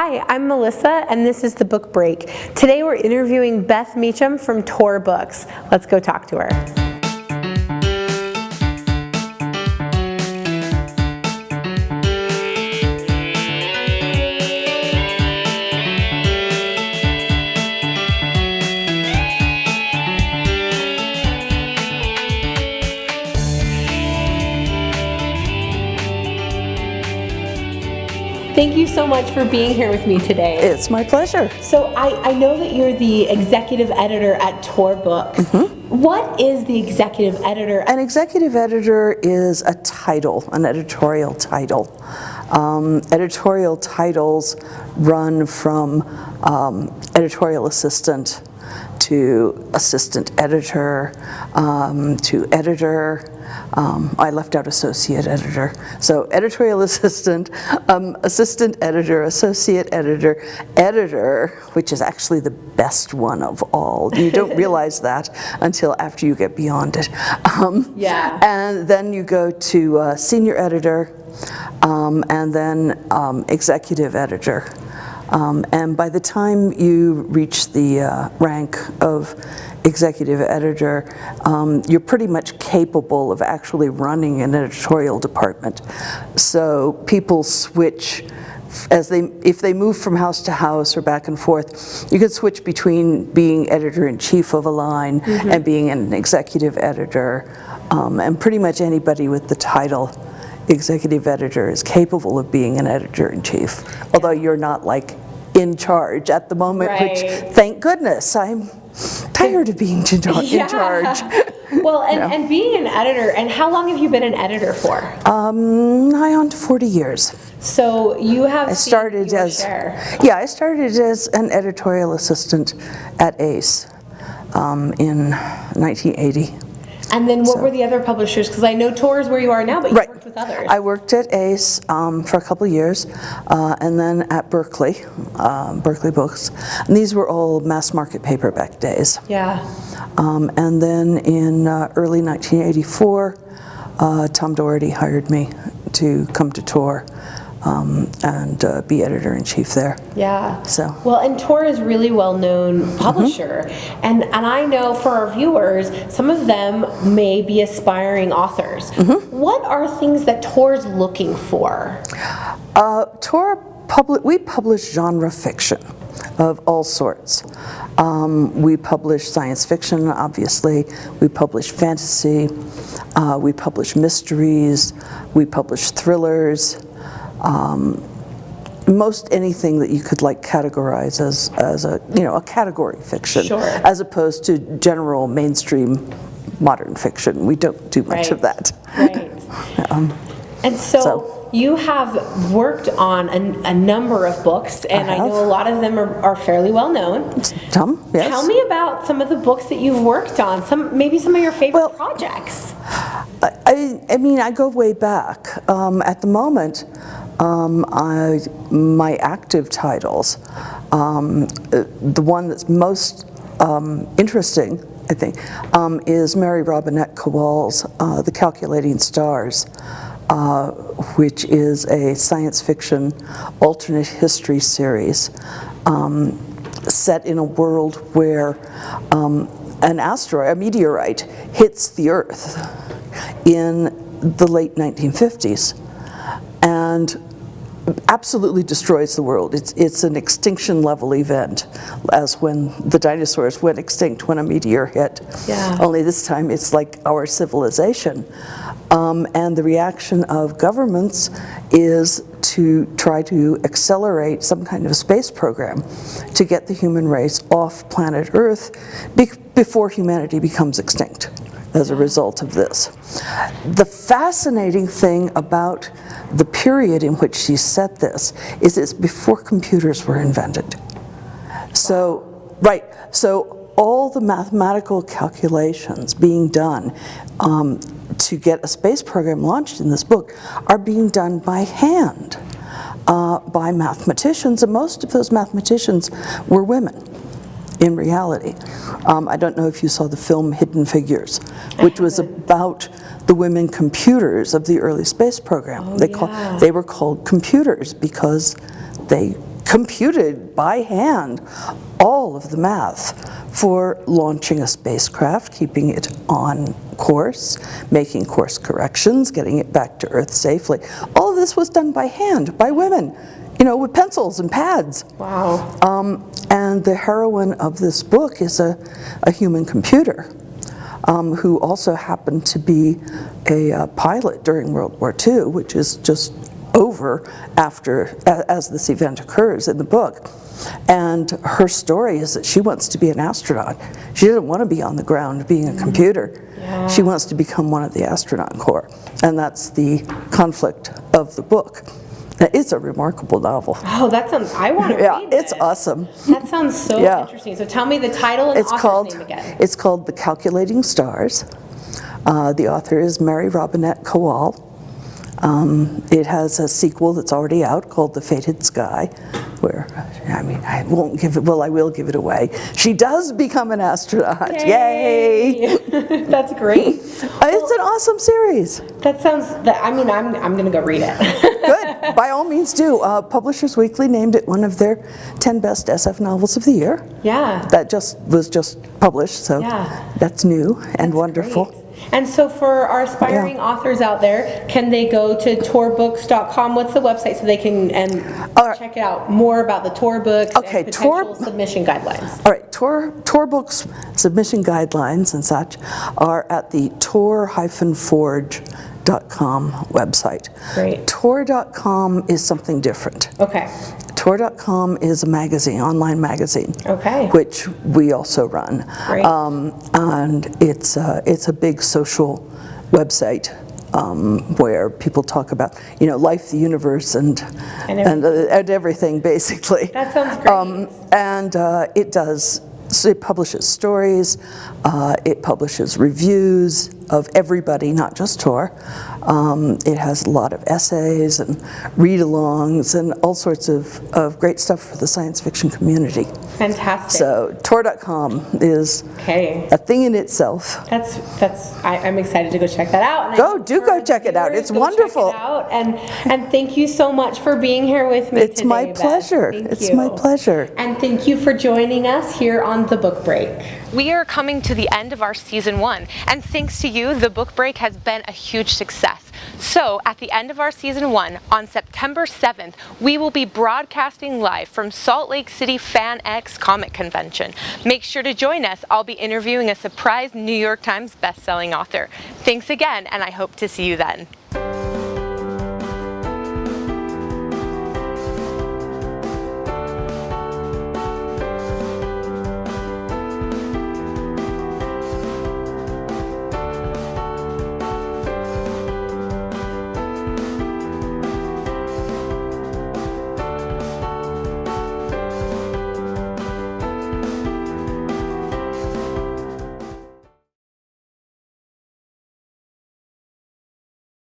Hi, I'm Melissa, and this is The Book Break. Today we're interviewing Beth Meacham from Tor Books. Let's go talk to her. Thank you so much for being here with me today. It's my pleasure. So I know that you're the executive editor at Tor Books. Mm-hmm. What is the executive editor? An executive editor is a title, an editorial title. Editorial titles run from editorial assistant to assistant editor to editor. I left out associate editor. So editorial assistant, assistant editor, associate editor, editor, which is actually the best one of all. You don't realize that until after you get beyond it. Yeah. And then you go to senior editor, and then executive editor. And by the time you reach the rank of executive editor, you're pretty much capable of actually running an editorial department. So people switch if they move from house to house or back and forth. You could switch between being editor-in-chief of a line and being an executive editor, and pretty much anybody with the title executive editor is capable of being an editor-in-chief, although you're not like in charge at the moment, right. Which thank goodness, I'm tired of being in charge. Well, and being an editor, and how long have you been an editor for? Nigh on to 40 years. So you have I started as an editorial assistant at ACE in 1980. And then what were the other publishers? Because I know Tor is where you are now, but you worked with others. I worked at ACE for a couple of years, and then at Berkeley Books. And these were all mass market paperback days. Yeah. And then in early 1984, Tom Doherty hired me to come to Tor and be editor-in-chief there. Yeah. So. Well, and Tor is a really well-known publisher, and I know for our viewers, some of them may be aspiring authors. What are things that Tor's looking for? We publish genre fiction of all sorts. We publish science fiction, obviously. We publish fantasy. We publish mysteries. We publish thrillers. Most anything that you could categorize as a category fiction, sure. As opposed to general mainstream modern fiction. We don't do much of that. Right. And so you have worked on a number of books, and I know a lot of them are fairly well known. Yes. Tell me about some of the books that you've worked on. Maybe some of your favorite projects. I go way back. At the moment, my active titles, the one that's most interesting, I think, is Mary Robinette Kowal's The Calculating Stars, which is a science fiction alternate history series set in a world where an asteroid, a meteorite, hits the Earth in the late 1950s and absolutely destroys the world. It's an extinction level event, as when the dinosaurs went extinct when a meteor hit. Yeah. Only this time it's like our civilization. And the reaction of governments is to try to accelerate some kind of space program to get the human race off planet Earth before humanity becomes extinct as a result of this. The fascinating thing about the period in which she set this is it's before computers were invented. So, so all the mathematical calculations being done to get a space program launched in this book are being done by hand by mathematicians, and most of those mathematicians were women. In reality. I don't know if you saw the film Hidden Figures, which was about the women computers of the early space program. They were called computers because they computed by hand all of the math for launching a spacecraft, keeping it on course, making course corrections, getting it back to Earth safely. All of this was done by hand, by women, with pencils and pads. Wow. And the heroine of this book is a human computer who also happened to be a pilot during World War II, which is just over as this event occurs in the book. And her story is that she wants to be an astronaut. She doesn't want to be on the ground being a computer. Yeah. She wants to become one of the astronaut corps. And that's the conflict of the book. It's a remarkable novel. Oh, I want to read it's this. awesome. That sounds so interesting. So tell me the title and author's name again. It's called The Calculating Stars. The author is Mary Robinette Kowal. It has a sequel that's already out called The Fated Sky, where, I won't give it, well, I will give it away. She does become an astronaut. Yay! That's great. It's an awesome series. That sounds, I'm going to go read it. Good. By all means do. Publishers Weekly named it one of their 10 best SF novels of the year. Yeah. That was just published, so that's new and wonderful. Great. And so for our aspiring authors out there, can they go to torbooks.com? What's the website so they can check out more about the Tor books and potential submission guidelines? All right, Tor Books submission guidelines and such are at the tor-forge.com website. Great. Tor.com is something different. Okay. Tor.com is a magazine, online magazine, which we also run. Great. And it's a big social website where people talk about, life, the universe, and everything, basically. That sounds great. And it publishes stories, it publishes reviews of everybody, not just Tor. It has a lot of essays and read-alongs and all sorts of great stuff for the science fiction community. Fantastic. So Tor.com is a thing in itself. I'm excited to go check that out. And go check it out. It's wonderful. Check it out. And thank you so much for being here with me today. It's my pleasure. It's my pleasure. And thank you for joining us here on The Book Break. We are coming to the end of our season 1, and thanks to you, The Book Break has been a huge success. So at the end of our season 1, on September 7th, we will be broadcasting live from Salt Lake City Fan X Comic Convention. Make sure to join us. I'll be interviewing a surprise New York Times bestselling author. Thanks again, and I hope to see you then.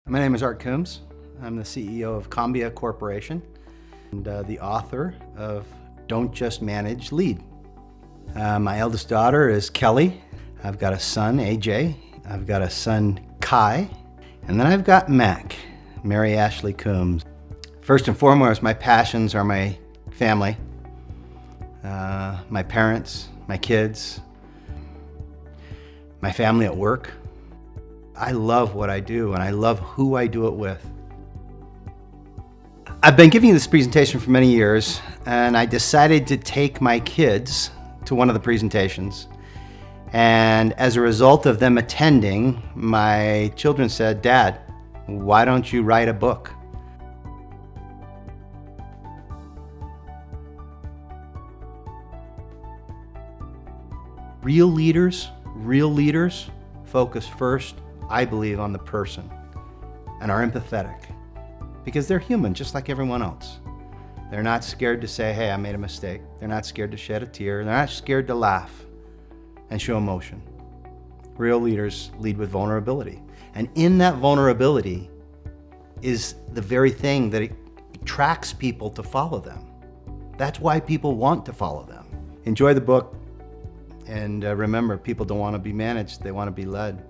My name is Art Coombs. I'm the CEO of Cambia Corporation and the author of Don't Just Manage, Lead. My eldest daughter is Kelly. I've got a son, AJ. I've got a son, Kai. And then I've got Mac, Mary Ashley Coombs. First and foremost, my passions are my family, my parents, my kids, my family at work. I love what I do, and I love who I do it with. I've been giving this presentation for many years, and I decided to take my kids to one of the presentations. And as a result of them attending, my children said, "Dad, why don't you write a book?" Real leaders focus first, I believe, on the person and are empathetic because they're human just like everyone else. They're not scared to say, "Hey, I made a mistake." They're not scared to shed a tear. They're not scared to laugh and show emotion. Real leaders lead with vulnerability. And in that vulnerability is the very thing that attracts people to follow them. That's why people want to follow them. Enjoy the book, and remember, people don't want to be managed, they want to be led.